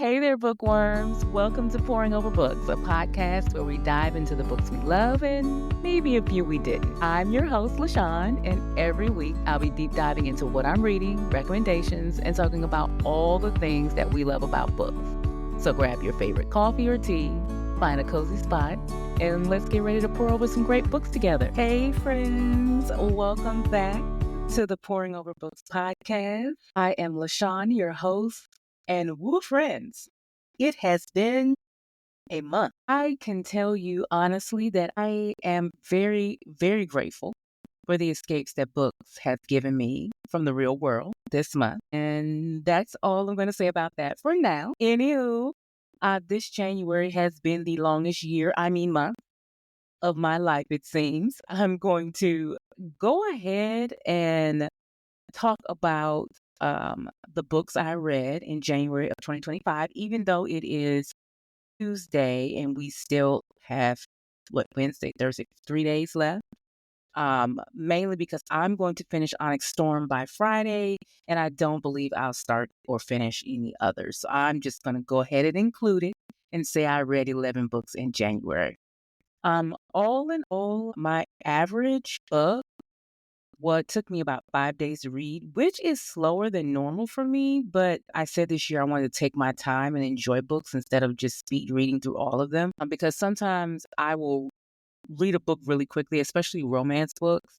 Hey there, bookworms. Welcome to Pouring Over Books, a podcast where we dive into the books we love and maybe a few we didn't. I'm your host, LaShawn, and every week I'll be deep diving into what I'm reading, recommendations, and talking about all the things that we love about books. So grab your favorite coffee or tea, find a cozy spot, and let's get ready to pour over some great books together. Hey, friends. Welcome back to the Pouring Over Books podcast. I am LaShawn, your host. And woo, friends, it has been a month. I can tell you honestly that I am very, very grateful for the escapes that books have given me from the real world this month. And that's all I'm going to say about that for now. Anywho, this January has been the longest month of my life, it seems. I'm going to go ahead and talk about the books I read in January of 2025, even though it is Tuesday and we still have, Wednesday, Thursday, 3 days left. Mainly because I'm going to finish Onyx Storm by Friday, and I don't believe I'll start or finish any others. So I'm just going to go ahead and include it and say I read 11 books in January. All in all, my average book took me about 5 days to read, which is slower than normal for me. But I said this year I wanted to take my time and enjoy books instead of just speed reading through all of them. Because sometimes I will read a book really quickly, especially romance books,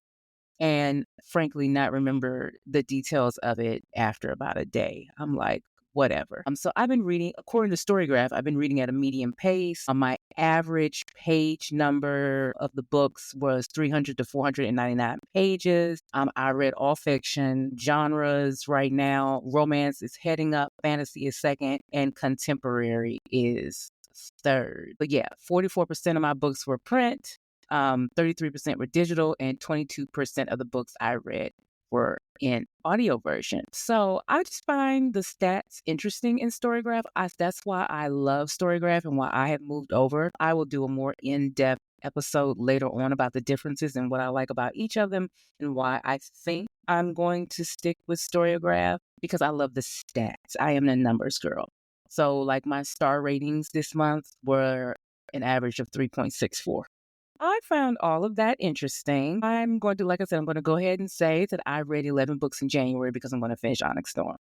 and frankly not remember the details of it after about a day. I'm like, whatever. So I've been reading, according to Storygraph, I've been reading at a medium pace. My average page number of the books was 300 to 499 pages. I read all fiction genres right now. Romance is heading up, fantasy is second, and contemporary is third. But yeah, 44% of my books were print, 33% were digital, and 22% of the books I read were in audio version. So I just find the stats interesting in Storygraph. That's why I love Storygraph and why I have moved over. I will do a more in-depth episode later on about the differences and what I like about each of them and why I think I'm going to stick with Storygraph, because I love the stats. I am a numbers girl. So like my star ratings this month were an average of 3.64. I found all of that interesting. I'm going to go ahead and say that I read 11 books in January because I'm going to finish Onyx Storm.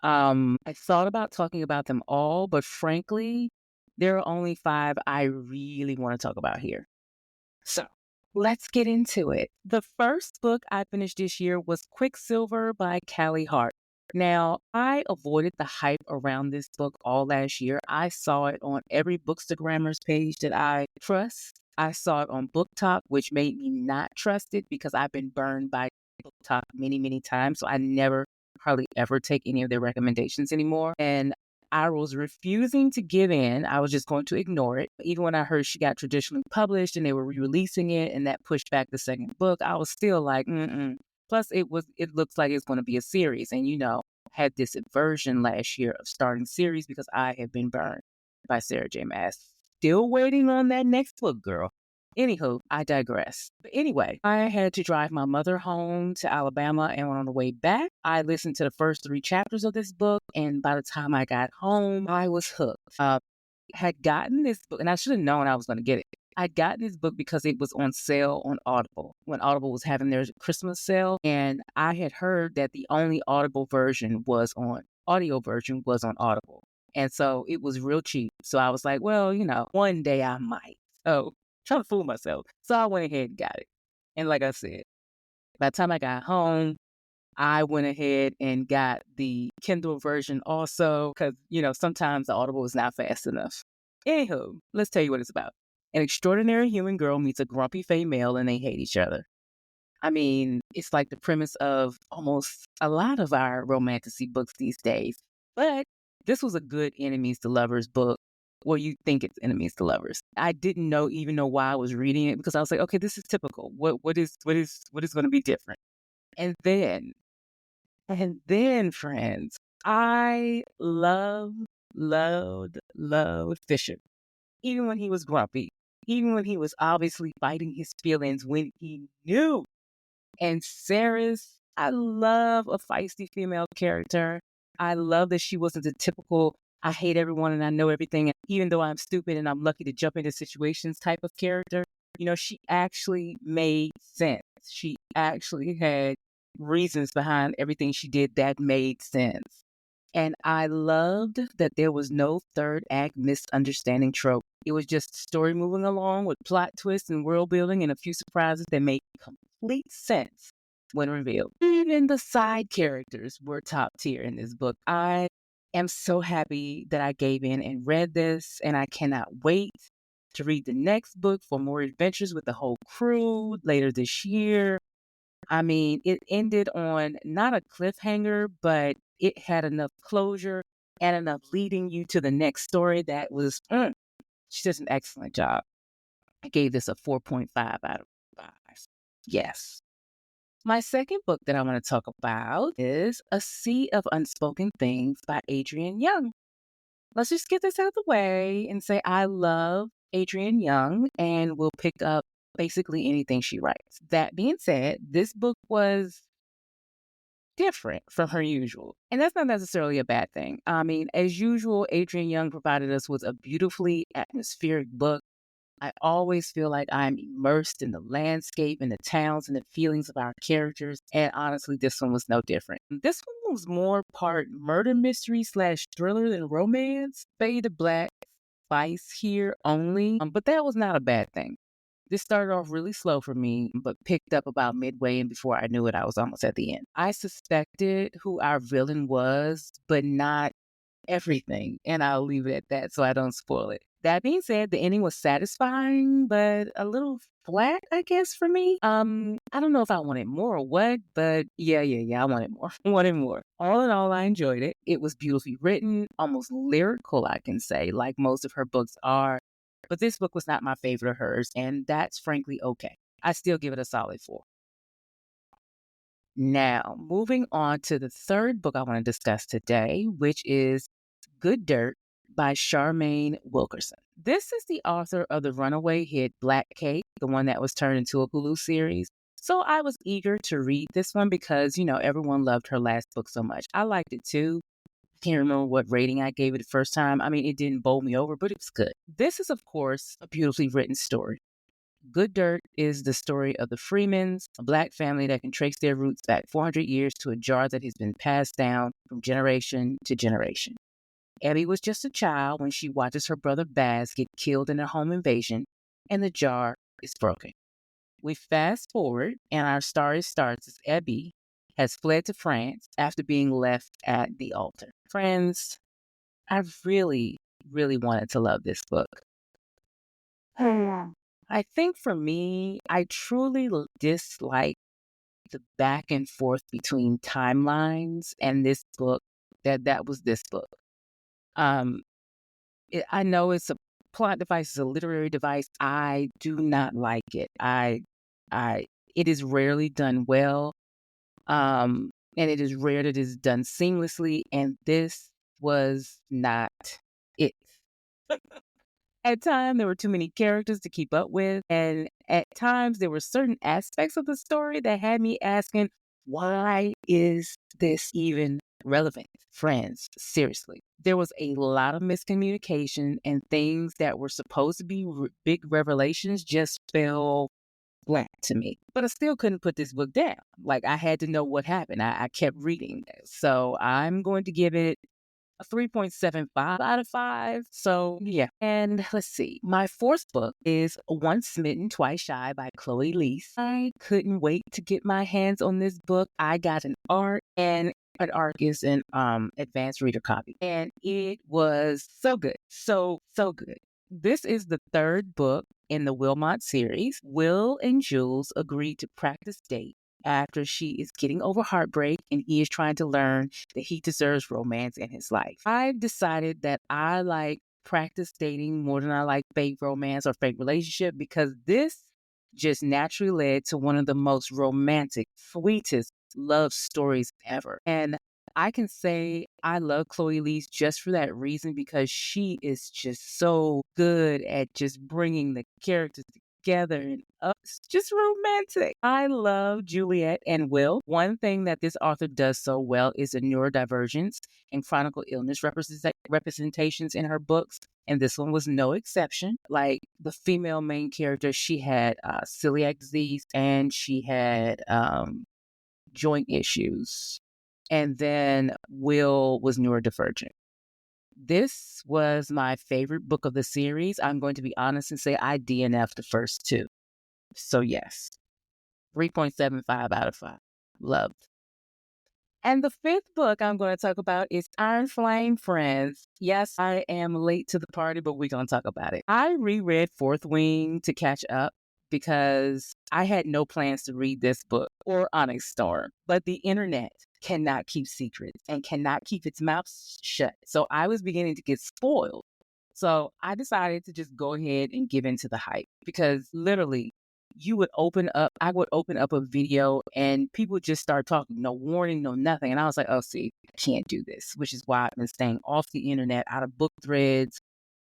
I thought about talking about them all, but frankly, there are only 5 I really want to talk about here. So let's get into it. The first book I finished this year was Quicksilver by Callie Hart. Now, I avoided the hype around this book all last year. I saw it on every Bookstagrammer's page that I trust. I saw it on BookTok, which made me not trust it because I've been burned by BookTok many, many times. So I never, hardly ever take any of their recommendations anymore. And I was refusing to give in. I was just going to ignore it. Even when I heard she got traditionally published and they were re-releasing it and that pushed back the second book, I was still like, Plus, it looks like it's going to be a series. And, had this aversion last year of starting series because I have been burned by Sarah J. Maas. Still waiting on that next book, girl. Anywho, I digress. But anyway, I had to drive my mother home to Alabama, and on the way back, I listened to the first 3 chapters of this book, and by the time I got home, I was hooked. Had gotten this book, and I should have known I was going to get it. I'd gotten this book because it was on sale on Audible when Audible was having their Christmas sale. And I had heard that the only audio version was on Audible. And so it was real cheap. So I was like, well, one day I might. So trying to fool myself. So I went ahead and got it. And like I said, by the time I got home, I went ahead and got the Kindle version also because, sometimes the Audible is not fast enough. Anywho, let's tell you what it's about. An extraordinary human girl meets a grumpy fey male and they hate each other. I mean, it's like the premise of almost a lot of our romantasy books these days. But this was a good enemies to lovers book. Well, you think it's enemies to lovers. I didn't even know why I was reading it because I was like, okay, this is typical. What is going to be different? And then, friends, I loved Fisher. Even when he was grumpy, even when he was obviously fighting his feelings when he knew. And I love a feisty female character. I love that she wasn't the typical I hate everyone and I know everything. And even though I'm stupid and I'm lucky to jump into situations type of character, she actually made sense. She actually had reasons behind everything she did that made sense. And I loved that there was no third act misunderstanding trope. It was just story moving along with plot twists and world building and a few surprises that made complete sense when revealed. Even the side characters were top tier in this book. I am so happy that I gave in and read this, and I cannot wait to read the next book for more adventures with the whole crew later this year. I mean, it ended on not a cliffhanger, but it had enough closure and enough leading you to the next story that was, she does an excellent job. I gave this a 4.5 out of 5. Yes. My second book that I want to talk about is A Sea of Unspoken Things by Adrienne Young. Let's just get this out of the way and say I love Adrienne Young and will pick up basically anything she writes. That being said, this book was different from her usual. And that's not necessarily a bad thing. I mean, as usual, Adrienne Young provided us with a beautifully atmospheric book. I always feel like I'm immersed in the landscape and the towns and the feelings of our characters. And honestly, this one was no different. This one was more part murder mystery / thriller than romance. Fade to black spice here only, but that was not a bad thing. This started off really slow for me, but picked up about midway, and before I knew it, I was almost at the end. I suspected who our villain was, but not everything, and I'll leave it at that so I don't spoil it. That being said, the ending was satisfying, but a little flat, I guess, for me. I don't know if I wanted more or what, but yeah, I wanted more. Wanted more. All in all, I enjoyed it. It was beautifully written, almost lyrical, I can say, like most of her books are. But this book was not my favorite of hers, and that's frankly okay. I still give it a solid 4. Now, moving on to the third book I want to discuss today, which is Good Dirt by Charmaine Wilkerson. This is the author of the runaway hit Black Cake, the one that was turned into a Hulu series. So I was eager to read this one because, everyone loved her last book so much. I liked it too. Can't remember what rating I gave it the first time. I mean, it didn't bowl me over, but it was good. This is, of course, a beautifully written story. Good Dirt is the story of the Freemans, a Black family that can trace their roots back 400 years to a jar that has been passed down from generation to generation. Abby was just a child when she watches her brother Baz get killed in a home invasion, and the jar is broken. We fast forward, and our story starts as Abby has fled to France after being left at the altar. Friends, I really, really wanted to love this book. I think for me, I truly dislike the back and forth between timelines and this book. That was this book. I know it's a plot device, it's a literary device. I do not like it. It is rarely done well. And it is rare that it is done seamlessly, and this was not it. At times, there were too many characters to keep up with, and at times, there were certain aspects of the story that had me asking, why is this even relevant? Friends, seriously. There was a lot of miscommunication, and things that were supposed to be big revelations just fell flat to me. But I still couldn't put this book down. Like, I had to know what happened. I kept reading. So I'm going to give it a 3.75 out of 5. So, yeah. And let's see. My fourth book is Once Smitten, Twice Shy by Chloe Leese. I couldn't wait to get my hands on this book. I got an ARC, and an ARC is an advanced reader copy. And it was so good. So good. This is the third book in the Wilmot series. Will and Jules agreed to practice date after she is getting over heartbreak, and he is trying to learn that he deserves romance in his life. I've decided that I like practice dating more than I like fake romance or fake relationship, because this just naturally led to one of the most romantic, sweetest love stories ever. And I can say I love Chloe Leese just for that reason, because she is just so good at just bringing the characters together. And, it's just romantic. I love Juliet and Will. One thing that this author does so well is the neurodivergence and chronic illness representations in her books. And this one was no exception. Like the female main character, she had celiac disease and she had joint issues. And then Will was neurodivergent. This was my favorite book of the series. I'm going to be honest and say I DNF'd the first two. So yes, 3.75 out of 5. Loved. And the fifth book I'm going to talk about is Iron Flame, friends. Yes, I am late to the party, but we're going to talk about it. I reread Fourth Wing to catch up because I had no plans to read this book or Onyx Storm, but the internet cannot keep secrets and cannot keep its mouth shut. So I was beginning to get spoiled. So I decided to just go ahead and give into the hype because literally I would open up a video and people would just start talking, no warning, no nothing. And I was like, oh, see, I can't do this, which is why I've been staying off the internet, out of book threads,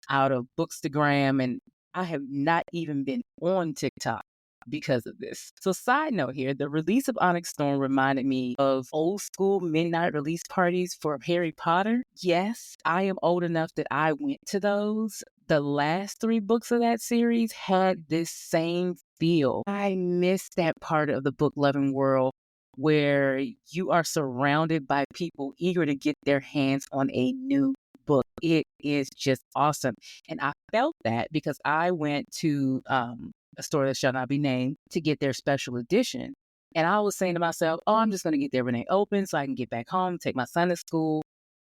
out of Bookstagram, and I have not even been on TikTok because of this. So side note here, the release of Onyx Storm reminded me of old school midnight release parties for Harry Potter. Yes, I am old enough that I went to those. The last 3 books of that series had this same feel. I miss that part of the book loving world where you are surrounded by people eager to get their hands on a new book. It is just awesome. And I felt that because I went to a store that shall not be named to get their special edition. And I was saying to myself, oh, I'm just going to get there when they open so I can get back home, take my son to school.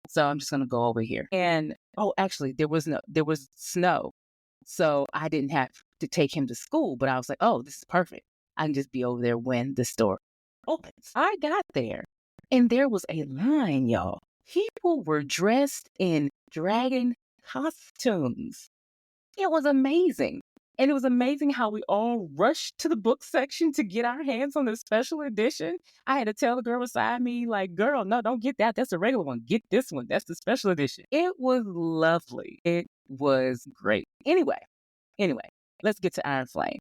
So I'm just going to go over here. And actually there was snow. So I didn't have to take him to school, but I was like, oh, this is perfect. I can just be over there when the store opens. I got there and there was a line, y'all. People were dressed in dragon costumes. It was amazing. And it was amazing how we all rushed to the book section to get our hands on the special edition. I had to tell the girl beside me, like, girl, no, don't get that. That's the regular one. Get this one. That's the special edition. It was lovely. It was great. Anyway, let's get to Iron Flame.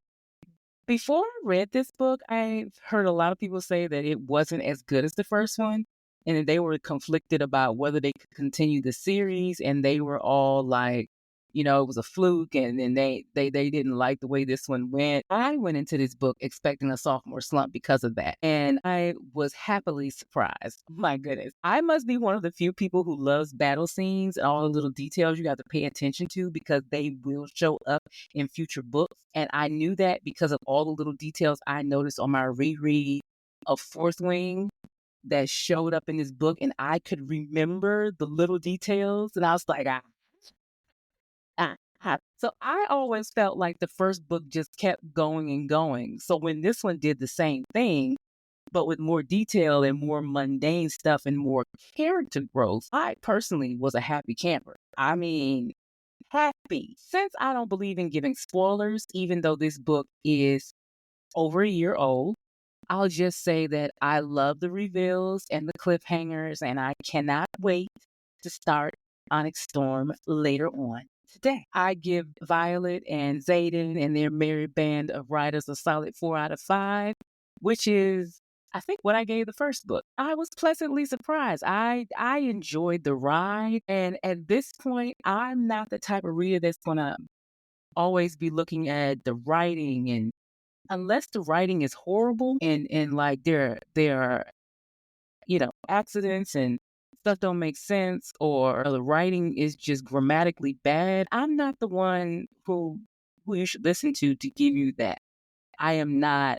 Before I read this book, I've heard a lot of people say that it wasn't as good as the first one. And they were conflicted about whether they could continue the series. And they were all like, it was a fluke, and then they didn't like the way this one went. I went into this book expecting a sophomore slump because of that, and I was happily surprised. My goodness. I must be one of the few people who loves battle scenes and all the little details you got to pay attention to because they will show up in future books, and I knew that because of all the little details I noticed on my reread of Fourth Wing that showed up in this book, and I could remember the little details, and I was like, So I always felt like the first book just kept going and going. So when this one did the same thing, but with more detail and more mundane stuff and more character growth, I personally was a happy camper. I mean, happy. Since I don't believe in giving spoilers, even though this book is over a year old, I'll just say that I love the reveals and the cliffhangers, and I cannot wait to start Onyx Storm later on today. I give Violet and Zayden and their merry band of writers a solid 4 out of 5, which is, I think, what I gave the first book. I was pleasantly surprised. I enjoyed the ride. And at this point, I'm not the type of reader that's going to always be looking at the writing, and unless the writing is horrible and like there are, accidents and stuff don't make sense, or the writing is just grammatically bad, I'm not the one who you should listen to give you that. I am not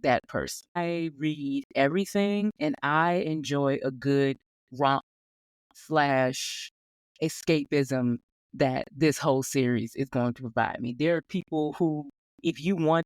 that person. I read everything and I enjoy a good romp / escapism that this whole series is going to provide me. There are people who, if you want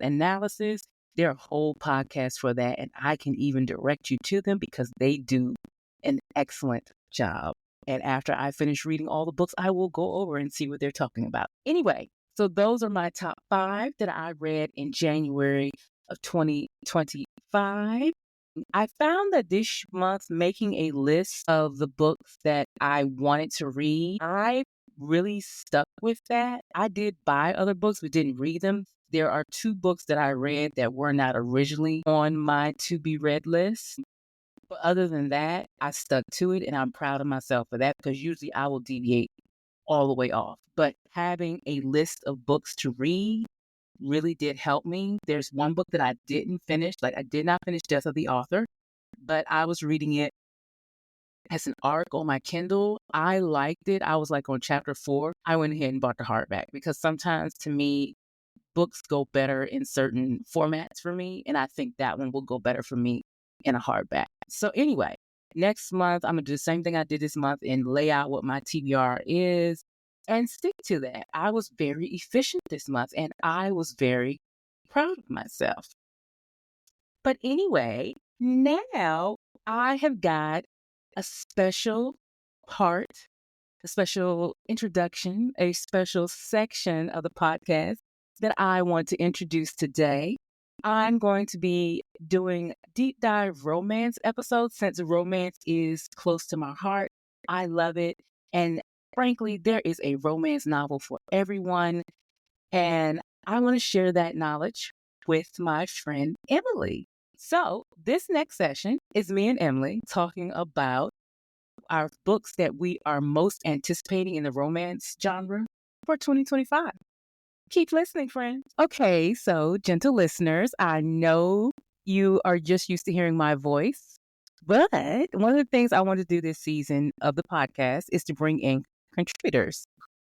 analysis, there are whole podcasts for that, and I can even direct you to them because they do an excellent job. And after I finish reading all the books, I will go over and see what they're talking about. Anyway, so those are my top 5 that I read in January of 2025. I found that this month, making a list of the books that I wanted to read, I really stuck with that. I did buy other books but didn't read them. There are 2 books that I read that were not originally on my to-be-read list. But other than that, I stuck to it, and I'm proud of myself for that because usually I will deviate all the way off. But having a list of books to read really did help me. There's one book that I didn't finish. Like, I did not finish Death of the Author, but I was reading it as an ARC on my Kindle. I liked it. I was like on chapter 4. I went ahead and bought the hardback because sometimes to me, books go better in certain formats for me. And I think that one will go better for me in a hardback. So anyway, next month, I'm going to do the same thing I did this month and lay out what my TBR is and stick to that. I was very efficient this month and I was very proud of myself. But anyway, now I have got a special part, a special introduction, a special section of the podcast that I want to introduce today. I'm going to be doing deep dive romance episodes since romance is close to my heart. I love it. And frankly, there is a romance novel for everyone. And I want to share that knowledge with my friend Emily. So this next session is me and Emily talking about our books that we are most anticipating in the romance genre for 2025. Keep listening, friends. Okay, so gentle listeners, I know you are just used to hearing my voice, but one of the things I want to do this season of the podcast is to bring in contributors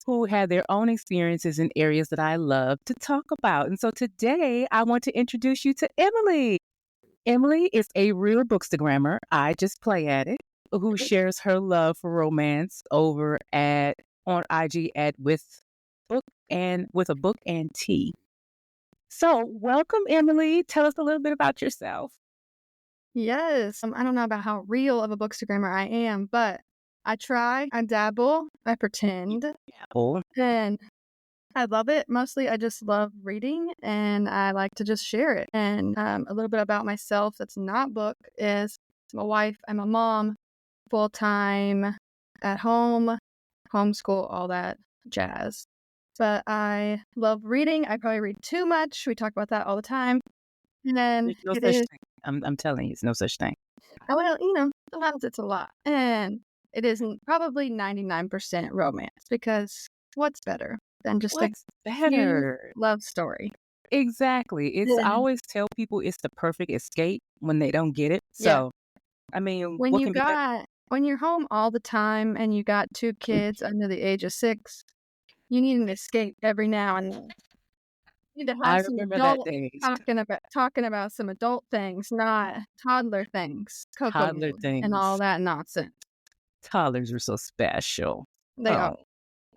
who have their own experiences in areas that I love to talk about. And so today I want to introduce you to Emily. Emily is a real bookstagrammer. I just play at it, who shares her love for romance over on IG at with a book and tea. So welcome, Emily. Tell us a little bit about yourself. Yes. I don't know about how real of a bookstagrammer I am, but I try, I dabble, I pretend, and I love it. Mostly I just love reading and I like to just share it. And a little bit about myself that's not book is I'm a wife, I'm a mom, full-time, at home, homeschool, all that jazz. But I love reading. I probably read too much. We talk about that all the time. And There's no such thing. I'm telling you, it's no such thing. Well, sometimes it's a lot. And it isn't probably 99% romance because what's better than just a cute love story? Exactly. I always tell people it's the perfect escape when they don't get it. So, I mean, when you're home all the time and you got 2 kids under the age of 6, you need an escape every now and then. You need to have some adult talking about some adult things, not toddler things, toddler things, and all that nonsense. Toddlers are so special. They are.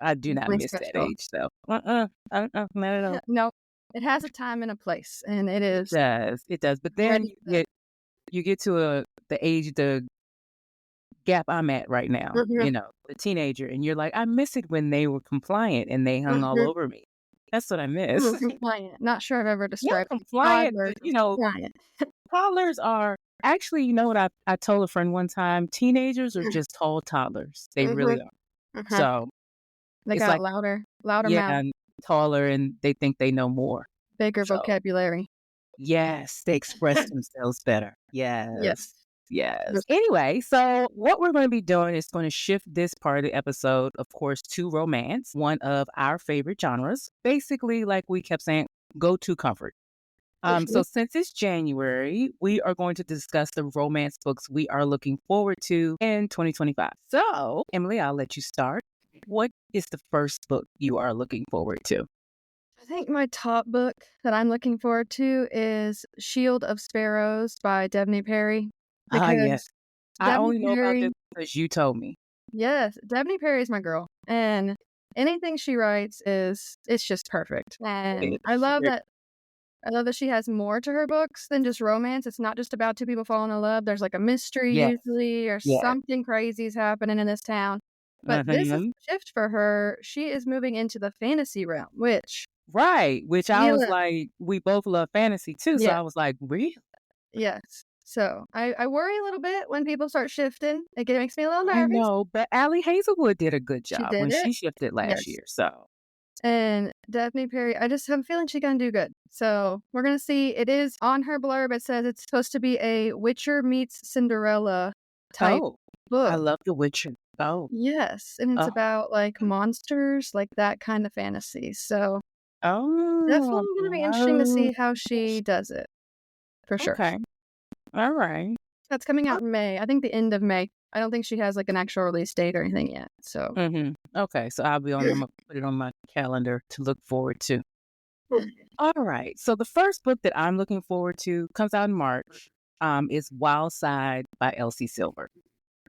I do not miss that age, though. Not at all. No, it has a time and a place, and it is. It does. But then you get to the gap I'm at right now. The teenager, and you're like, I miss it when they were compliant and they hung all over me. That's what I miss. Compliant. Not sure I've ever described compliant. Toddlers are actually, what I told a friend one time, teenagers are just tall toddlers. They really are. So they got louder mouth. And taller, and they think they know more. Bigger vocabulary. Yes, they express themselves better. Yes. Anyway, so what we're going to be doing is going to shift this part of the episode, of course, to romance, one of our favorite genres. Basically, like we kept saying, go to comfort. So since it's January, we are going to discuss the romance books we are looking forward to in 2025. So, Emily, I'll let you start. What is the first book you are looking forward to? I think my top book that I'm looking forward to is Shield of Sparrows by Devney Perry. Yes. I only know about this because you told me. Yes, Devney Perry is my girl. And anything she writes it's just perfect. And I love that she has more to her books than just romance. It's not just about 2 people falling in love. There's like a mystery usually, or something crazy is happening in this town. But this is a shift for her. She is moving into the fantasy realm, which I was like, we both love fantasy too. So I was like, really? Yes. So I worry a little bit when people start shifting. It makes me a little nervous. I know, but Ali Hazelwood did a good job when she shifted last year. So And Devney Perry, I just have a feeling she's going to do good. So we're going to see. It is on her blurb. It says it's supposed to be a Witcher meets Cinderella type I book. love The Witcher. Oh. Yes. And it's about like monsters, like that kind of fantasy. So definitely going to be interesting to see how she does it. For sure. Okay. All right. That's coming out in May. I think the end of May. I don't think she has like an actual release date or anything yet. So okay, so I'll be on. I'm gonna put it on my calendar to look forward to. All right. So the first book that I'm looking forward to comes out in March. Is Wild Side by Elsie Silver.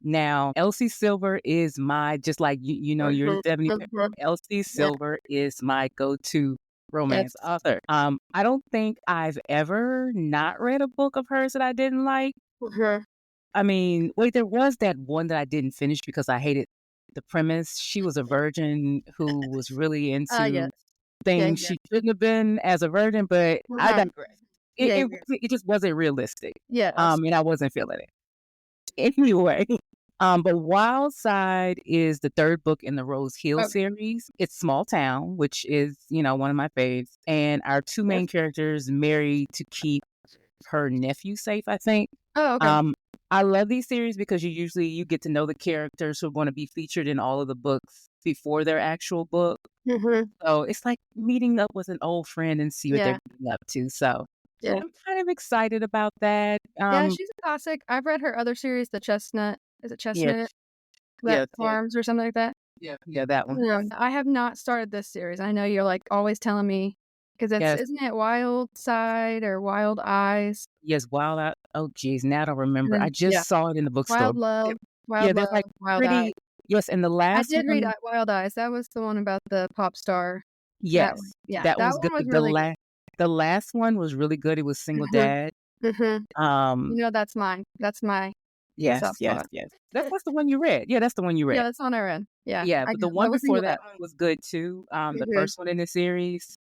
Now, Elsie Silver is my, just like you know, you're Devney. Elsie Silver is my go-to romance author. I don't think I've ever not read a book of hers that I didn't like. I mean, wait, there was that one that I didn't finish because I hated the premise. She was a virgin who was really into things she shouldn't have been as a virgin, but I digress. It just wasn't realistic. And I wasn't feeling it. Anyway, but Wild Side is the third book in the Rose Hill series. It's Small Town, which is, one of my faves. And our two main characters marry to keep her nephew safe, I think. Oh, okay. I love these series because you get to know the characters who are going to be featured in all of the books before their actual book. So it's like meeting up with an old friend and see what they're getting up to. So I'm kind of excited about that. She's a classic. I've read her other series, The Chestnut. Is it Chestnut? Farms or something like that? Yeah, that one. I have not started this series. I know you're like always telling me. Because isn't it Wild Side or Wild Eyes? Yes, Wild Eyes. Oh, geez, now I don't remember. I just saw it in the bookstore. Wild Love. Wild Love. Like Wild Eyes. Yes, and the last I did read Wild Eyes. That was the one about the pop star. Yes, that was good. Was really good. The last one was really good. It was Single Dad. That's mine. That's my yes. That's the one you read. Yeah, that's the one you read. Yeah, that's the one I read. Yeah, but the one before that one was good too. The first one in the series.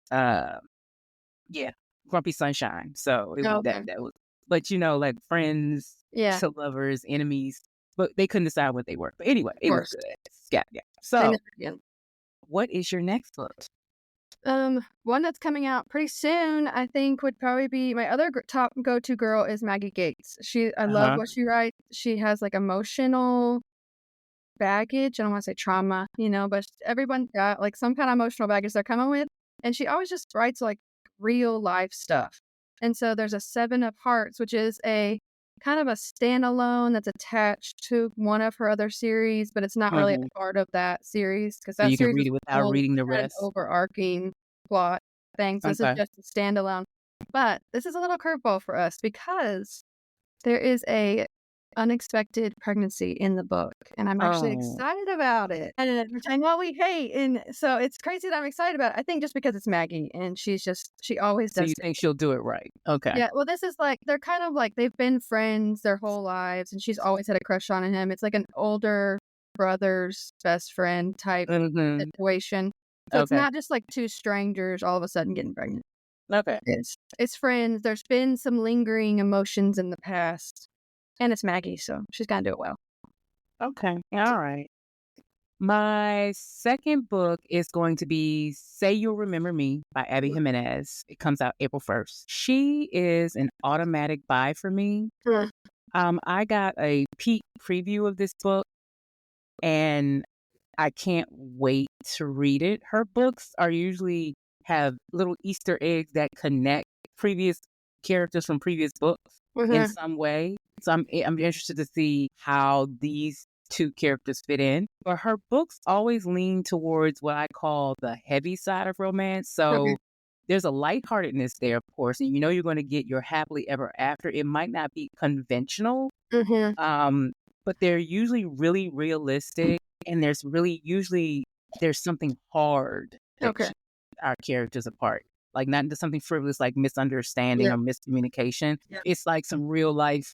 Grumpy Sunshine. So it was that was, but like friends, to lovers, enemies, but they couldn't decide what they were. But anyway, it was good. Yeah. So, what is your next book? One that's coming out pretty soon, I think, would probably be my other top go-to girl is Maggie Gates. I love what she writes. She has like emotional baggage. I don't want to say trauma, but everyone got like some kind of emotional baggage they're coming with. And she always just writes like real life stuff. And so there's a 7 of Hearts, which is a kind of a standalone that's attached to one of her other series, but it's not really a part of that series because that you series can read it without reading the rest. Overarching plot thing. So this is just a standalone. But this is a little curveball for us because there is a unexpected pregnancy in the book, and I'm actually excited about it. And what we hate, and so it's crazy that I'm excited about it. I think just because it's Maggie, and she always does. So you think she'll do it right? Okay. Yeah. Well, this is like they're kind of like they've been friends their whole lives, and she's always had a crush on him. It's like an older brother's best friend type situation. So it's not just like two strangers all of a sudden getting pregnant. Okay. It's friends. There's been some lingering emotions in the past. And it's Maggie, so she's going to do it well. Okay. All right. My second book is going to be Say You'll Remember Me by Ali Jimenez. It comes out April 1st. She is an automatic buy for me. I got a peek preview of this book, and I can't wait to read it. Her books usually have little Easter eggs that connect previous characters from previous books in some way. So I'm interested to see how these two characters fit in. But her books always lean towards what I call the heavy side of romance. So there's a lightheartedness there, of course, and you're going to get your happily ever after. It might not be conventional, but they're usually really realistic, and there's something hard that our characters apart. Like not just something frivolous like misunderstanding or miscommunication. It's like some real life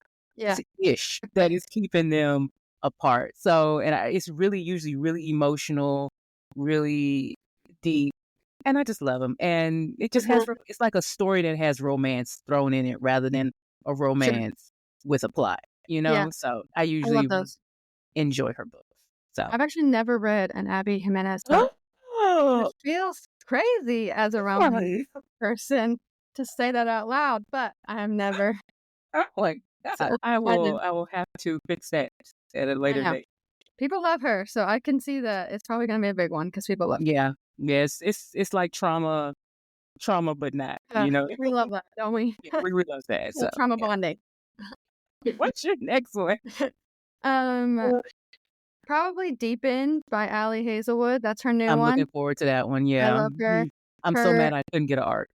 ish that is keeping them apart. So, and it's really usually really emotional, really deep, and I just love them. And it just has it's like a story that has romance thrown in it rather than a romance with a plot. So I usually enjoy her books. So I've actually never read an Ali Jimenez book. Which feels crazy as a romance person to say that out loud, but I have never. Oh my So God. I will have to fix that at a I later know. date. People love her, so I can see that it's probably gonna be a big one because people love her. Yeah. Yes. It's like trauma, but not, We love that, don't we? Yeah, we love that. So Trauma yeah. bonding. What's your next one? Probably Deep End by Ali Hazelwood. That's her new I'm one. looking forward to that one. I Yeah. love her. I'm so mad I couldn't get an art.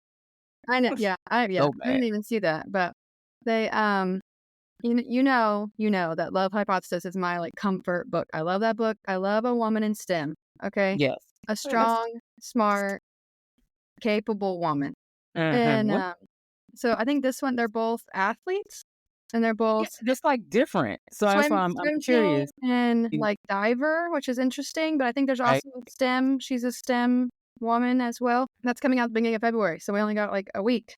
I know. Yeah, I So didn't mad. even see that, but they you know that Love Hypothesis is my like comfort book. I love that book. I love a woman in STEM. Okay, Yes. a strong, smart, capable woman, and What? so I think this one they're both athletes, and they're Yeah, both just like different. So that's why I'm swim team curious. and like diver, which is interesting. But I think there's Right. also STEM. She's a STEM woman as well. That's coming out at the beginning of February, so we only got like a week.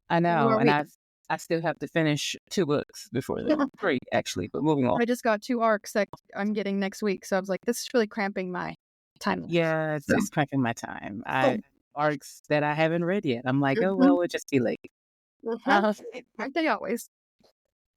I know, More and weeks. I still have to finish 2 books before then. 3 actually, but moving on. I just got 2 arcs that I'm getting next week, so I was like, this is really cramping my timeline. Yeah, So. it's cramping my time. Arcs that I haven't read yet. I'm like, oh Mhm. well, we'll just be late. Aren't they always?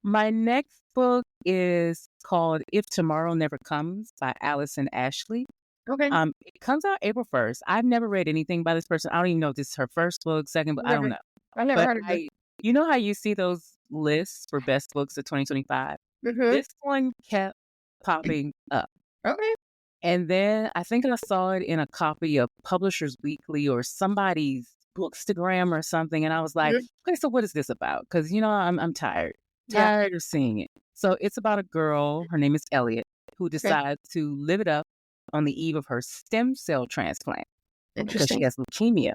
My next book is called If Tomorrow Never Comes by Allison Ashley. Okay. It comes out April 1st. I've never read anything by this person. I don't even know if this is her first book, second book. I don't know. I've never But heard of this. you know how you see those lists for best books of 2025? Mhm. This one kept popping up. Okay. And then I think I saw it in a copy of Publishers Weekly or somebody's Bookstagram or something. And I was like, okay, so what is this about? Because, I'm tired of seeing it. So it's about a girl, her name is Elliot, who decides to live it up on the eve of her stem cell transplant because she has leukemia.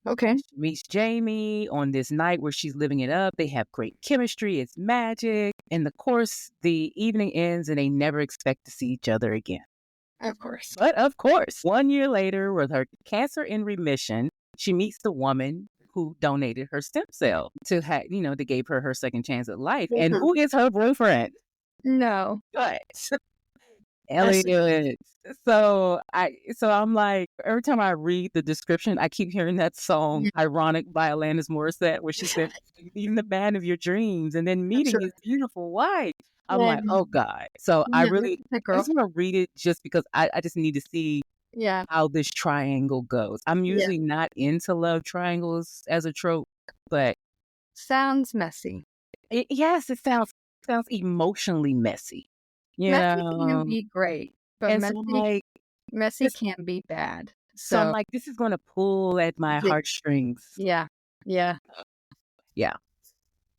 Okay. She meets Jamie on this night where she's living it up. They have great chemistry. It's magic. And of course, the evening ends and they never expect to see each other again. Of course. But of course, 1 year later, with her cancer in remission, she meets the woman who donated her stem cell that gave her second chance at life. And who is her boyfriend? No. But Elliot. So I'm like, every time I read the description, I keep hearing that song, Ironic by Alanis Morissette, where she said, meeting the man of your dreams and then meeting his beautiful wife. I'm like, oh God. So I just want to read it just because I just need to see how this triangle goes. I'm usually not into love triangles as a trope, but sounds messy. It sounds emotionally messy. Messy can be great, but And messy can be bad. So I'm like, this is going to pull at my heartstrings. Yeah.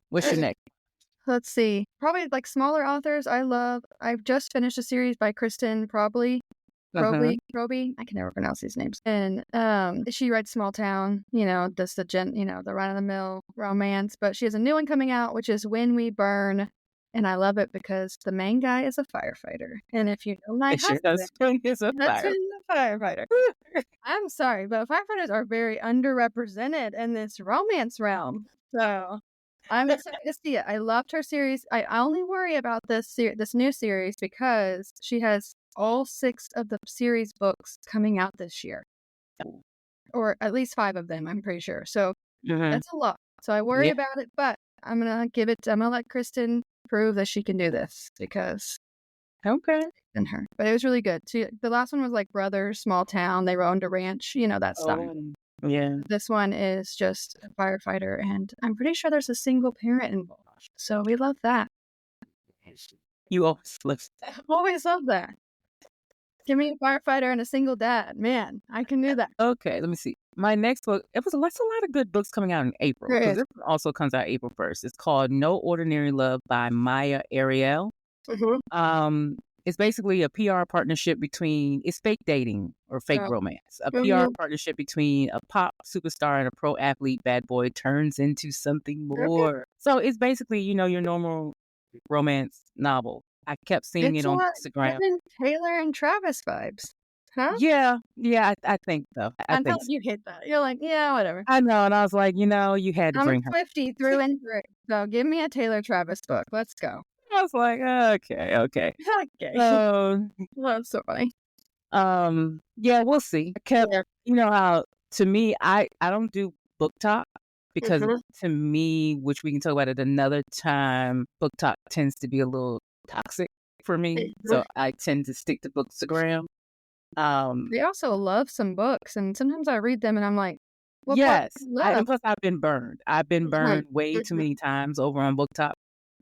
What's your next? Let's see. Probably like smaller authors. I've just finished a series by Kristen Proby. Proby. I can never pronounce these names. And she writes small town, just the run of the mill romance. But she has a new one coming out, which is When We Burn. And I love it because the main guy is a firefighter. And if you know my husband is a firefighter. I'm sorry, but firefighters are very underrepresented in this romance realm. So I'm excited to see it. I loved her series. I only worry about this new series because she has all 6 of the series books coming out this year. Or at least 5 of them, I'm pretty sure. So that's a lot. So I worry about it, but I'm going to let Kristen prove that she can do this because in her. But it was really good. The last one was like brothers, small town. They owned a ranch, that stuff. This one is just a firefighter, and I'm pretty sure there's a single parent involved. So we love that. You always love that. Give me a firefighter and a single dad. Man, I can do that. Okay, let me see. My next book, that's a lot of good books coming out in April. Because this one also comes out April 1st. It's called No Ordinary Love by Maya Ariel. It's basically a PR partnership it's fake dating or fake romance. A PR partnership between a pop superstar and a pro athlete bad boy turns into something more. So it's basically, your normal romance novel. I kept seeing it on Instagram. Taylor and Travis vibes. Huh? Yeah, I think so. I think so. You hit that. You're like, yeah, whatever. I know, and I was like, you had to bring her. I'm a Swiftie through and through. So give me a Taylor Travis book. Let's go. I was like, okay. So that's so funny. we'll see. I kept, how to me, I don't do book talk because to me, which we can talk about at another time, book talk tends to be a little toxic for me. So I tend to stick to Bookstagram. They also love some books, and sometimes I read them and I'm like, what part Yes. do you love? And plus I've been burned. I've been burned way too many times over on book talk.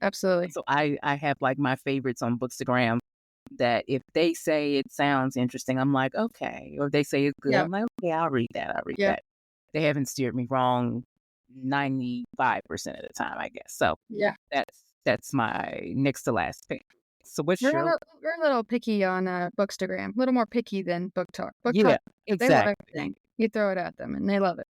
Absolutely. So I have like my favorites on Bookstagram that if they say it sounds interesting, I'm like, okay. Or if they say it's good, I'm like, okay, I'll read that. That. They haven't steered me wrong 95% of the time, I guess. So that's my next to last pick. So what's we're your... we're a little picky on Bookstagram, a little more picky than Book Talk. Book Talk, exactly. they love everything. You throw it at them and they love it.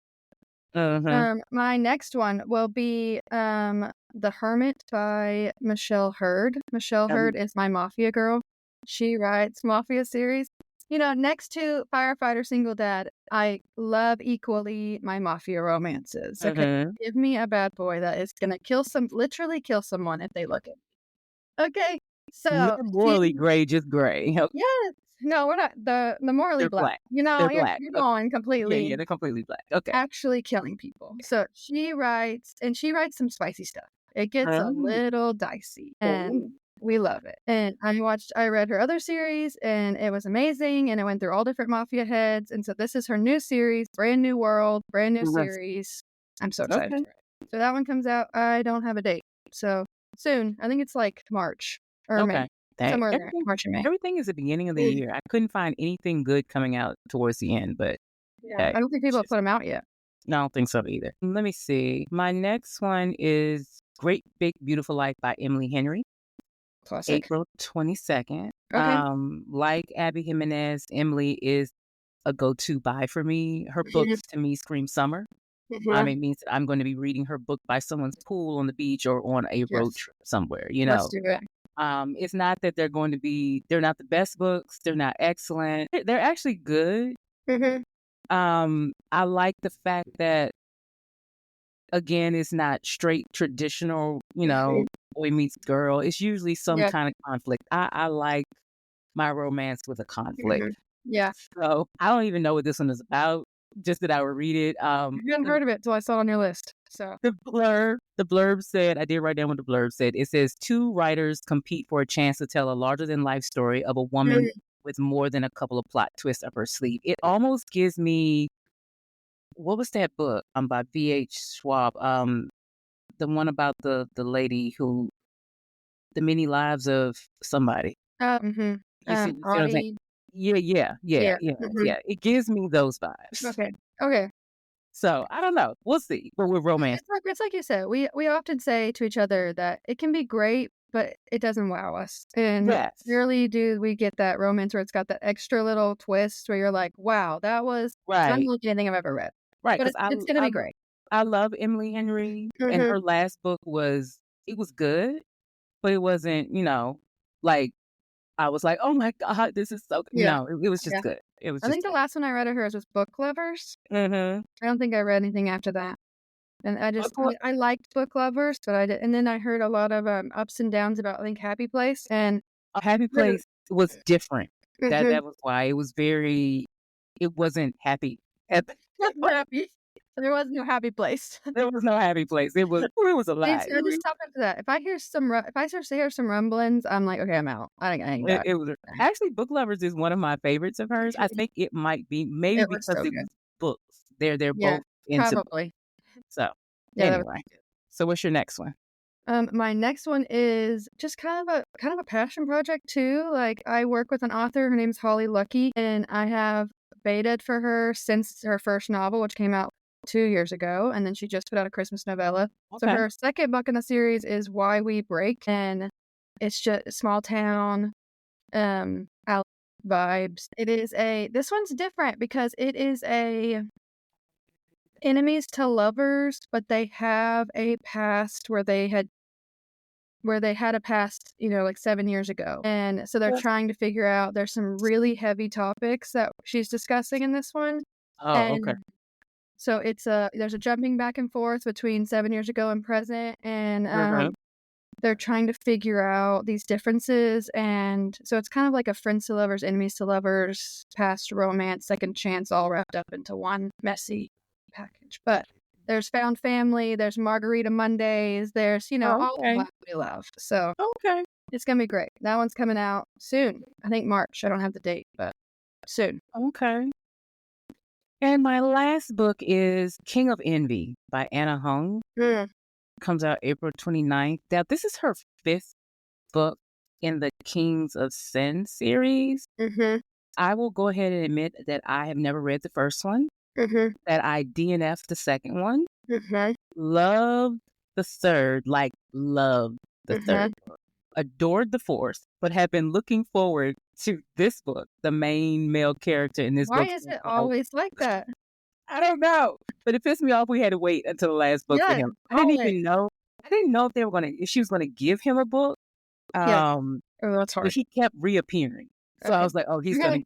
My next one will be The Hermit by Michelle Hurd. Michelle Hurd is my mafia girl. She writes mafia series. You know, next to Firefighter Single Dad, I love equally my mafia romances. Okay, give me a bad boy that is gonna literally kill someone if they look at me. Okay, so not morally gray, just gray. yes, no, we're not the morally black. You know, They're you're black. going completely. Yeah, they're completely black. Okay, actually killing people. So she writes some spicy stuff. It gets a little dicey, and we love it. And I read her other series, and it was amazing. And it went through all different mafia heads. And so this is her new series, brand new world, brand new series. I'm so excited for it. So that one comes out. I don't have a date, so soon. I think it's like March or May. Somewhere there, March or May. Everything is the beginning of the year. I couldn't find anything good coming out towards the end, but I don't think people have put them out yet. No, I don't think so either. Let me see. My next one is Great Big Beautiful Life by Emily Henry. Classic. April 22nd. Okay. Like Abby Jimenez, Emily is a go-to buy for me. Her books to me scream summer. It means that I'm going to be reading her book by someone's pool on the beach or on a road trip somewhere, you know. Let's do it. It's not that they're not the best books. They're not excellent. They're actually good. I like the fact that, again, it's not straight traditional, you know, boy meets girl. It's usually some kind of conflict. I like my romance with a conflict. Yeah. So I don't even know what this one is about. Just that I would read it. I hadn't heard of it till I saw it on your list. So the blurb said, I did write down what the blurb said. It says 2 writers compete for a chance to tell a larger than life story of a woman with more than a couple of plot twists up her sleeve. It almost gives me, what was that book by V.H. Schwab? The one about the lady who, The Many Lives of Somebody. You see what I'm saying? Yeah. It gives me those vibes. Okay. So I don't know. We'll see. But with romance, it's like you said. We often say to each other that it can be great, but it doesn't wow us. And rarely do we get that romance where it's got that extra little twist where you're like, wow, that was unlike anything I've ever read. Right. But it's going to be great. I love Emily Henry, and her last book was good, but it wasn't, you know, like, I was like, oh my God, this is so good. No, it was just good. It was. I think the last one I read of hers was Book Lovers. I don't think I read anything after that. And I liked Book Lovers, but I did. And then I heard a lot of ups and downs about, I think, Happy Place. And Happy Place was different. That was why it wasn't happy. Happy. There was no Happy Place. There was no Happy Place. It was a lie. I just stop into that. If I hear some rumblings, I'm like, okay, I'm out. I ain't got it. It was actually, Book Lovers is one of my favorites of hers. I think it might be because it was books. They're both into probably. So anyway, so what's your next one? My next one is just kind of a passion project too. Like, I work with an author. Her name's Hollie Luckie, and I have betaed for her since her first novel, which came out 2 years ago, and then she just put out a Christmas novella. So her second book in the series is Why We Break, and it's just a small town vibes. This one's different because it is a enemies to lovers, but they have a past where they had a past, you know, like 7 years ago. And so they're trying to figure out, there's some really heavy topics that she's discussing in this one. So there's a jumping back and forth between 7 years ago and present. And they're trying to figure out these differences, and so it's kind of like a friends to lovers, enemies to lovers, past romance, second chance, all wrapped up into one messy package. But there's found family, there's Margarita Mondays, there's, all the Okay. love we love. So Okay. it's gonna be great. That one's coming out soon. I think March. I don't have the date, but soon. Okay. And my last book is King of Envy by Anna Hung. Mm. Comes out April 29th. Now, this is her 5th book in the Kings of Sin series. Mm-hmm. I will go ahead and admit that I have never read the first one, Mm-hmm. that I DNF'd the second one. Mm-hmm. Loved the third, loved the Mm-hmm. third book. Adored the fourth, but have been looking forward to this book. The main male character in this Why book. is it always like that? I don't know, but it pissed me off. We had to wait until the last book for Yes, him. I didn't even know. I didn't know if she was gonna give him a book. Yeah. Oh, that's But hard. he kept reappearing. So I Okay. was like, oh, he's Okay.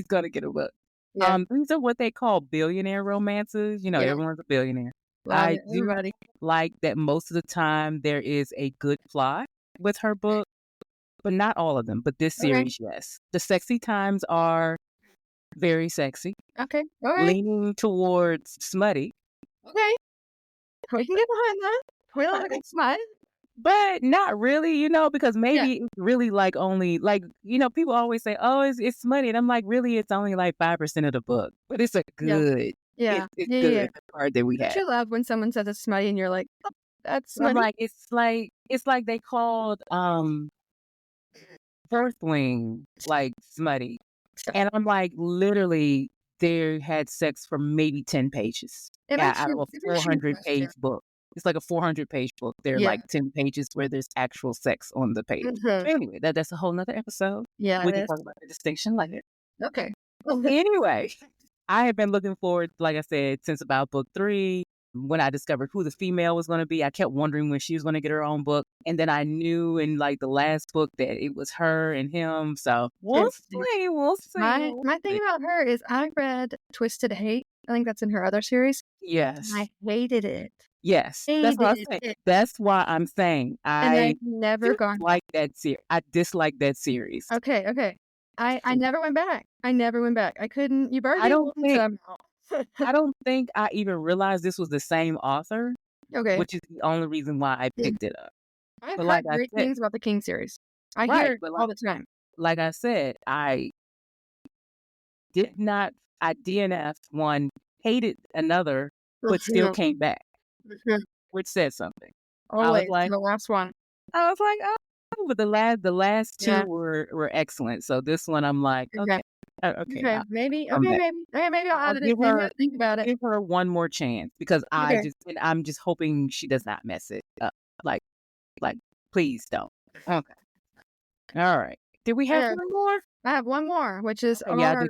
gonna get a book. Yeah. These are what they call billionaire romances. Yeah. Everyone's a billionaire. Love I it. do Everybody. like that most of the time there is a good plot with her book, but not all of them. But this Okay. series, yes. The sexy times are very sexy, Okay. All right. leaning towards smutty, Okay. We can get behind that. We love a good smut. but not really, because maybe it's really only people always say, oh, it's smutty. And I'm like, really, it's only 5% of the book, but it's a good, Yeah. it's Yeah. good Yeah. part that we Don't have. you love when someone says it's smutty and you're like, oh, that's So I'm smutty? like, it's like they called Earthwing smutty. And I'm like, literally, they had sex for maybe 10 pages. It Yeah, makes out you, of it a makes you 400-page question. book. It's like a 400-page book. There are Yeah. 10 pages where there's actual sex on the page. Mhm. Anyway, that's a whole nother episode. Yeah, We it can is. talk about the distinction later. Okay. Anyway, I have been looking forward, like I said, since about book 3. When I discovered who the female was going to be, I kept wondering when she was going to get her own book. And then I knew in the last book that it was her and him. So we'll see. We'll see. My thing about her is I read Twisted Hate. I think that's in her other series. Yes. I hated it. Yes. That's what I'm saying. That's why I'm saying I've never gone like that series. I dislike that series. Okay. I never went back. I couldn't. You burned I me don't once, think somehow. I don't think I even realized this was the same author, Okay. which is the only reason why I picked it up. I've But heard great things about the King series. I hear it all the time. Like I said, I DNF'd one, hated another, but still came back, which said something. Always, the last one. I was like, oh, but the last two were excellent. So this one, I'm like, okay. Maybe I'll add it in. Think about it. Give her one more chance because I'm just hoping she does not mess it up. Like, please don't. Okay. All right. Did we have one more? I have one more, which is our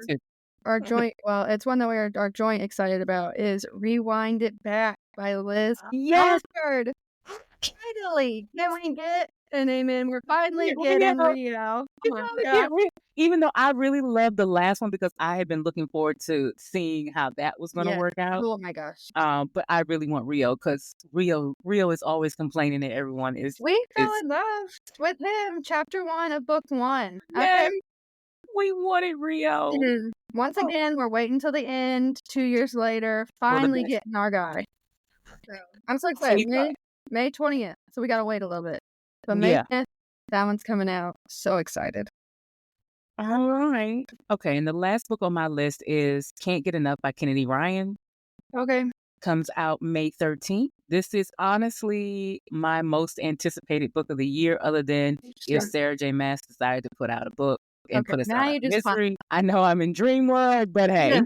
joint. Well, it's one that we are joint excited about. Is Rewind It Back by Liz. Yes. Finally, can we get an amen? We're finally getting Rio. Even though I really loved the last one because I had been looking forward to seeing how that was going to work out. Oh my gosh. But I really want Rio because Rio is always complaining that everyone is. We fell in love with him. Chapter 1 of book 1. Okay. We wanted Rio. Once again, we're waiting till the end. 2 years later, finally getting our guy. So, I'm so excited. May 20th. So we got to wait a little bit. But May 10th, that one's coming out. So excited. All right. Okay. And the last book on my list is Can't Get Enough by Kennedy Ryan. Okay. Comes out May 13th. This is honestly my most anticipated book of the year, other than if Sarah J. Maas decided to put out a book and put us out of misery. I know I'm in dream world, but hey.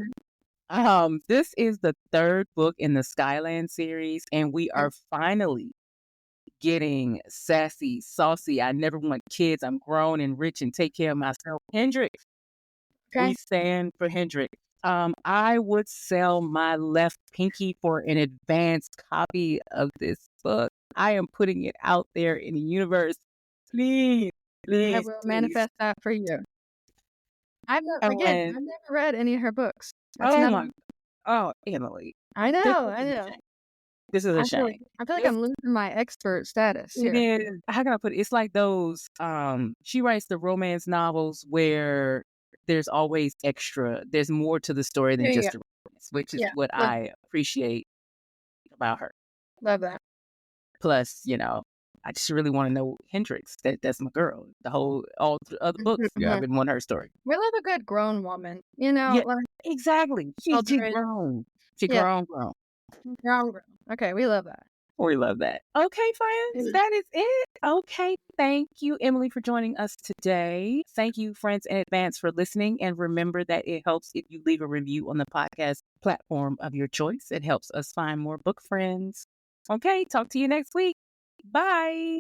This is the third book in the Skyland series, and we are finally getting sassy, saucy. I never want kids. I'm grown and rich and take care of myself. Hendrik. We stand for Hendrik. I would sell my left pinky for an advanced copy of this book. I am putting it out there in the universe. Please. I will manifest that for you. I've never read any of her books. Oh, Emily. I know. This is a shame. I feel like I'm losing my expert status It here. is. How can I put it? It's like those. She writes the romance novels where there's always extra. There's more to the story than just the romance, which is what I appreciate about her. Love that. Plus, I just really want to know Hendrix. That's my girl. All the other books. I've been wanting her story. We love a good grown woman, Yeah, exactly. She's grown. She's grown. Grown. Okay, we love that. We love that. Okay, friends, that is it. Okay, thank you, Emily, for joining us today. Thank you, friends, in advance for listening. And remember that it helps if you leave a review on the podcast platform of your choice. It helps us find more book friends. Okay, talk to you next week. Bye.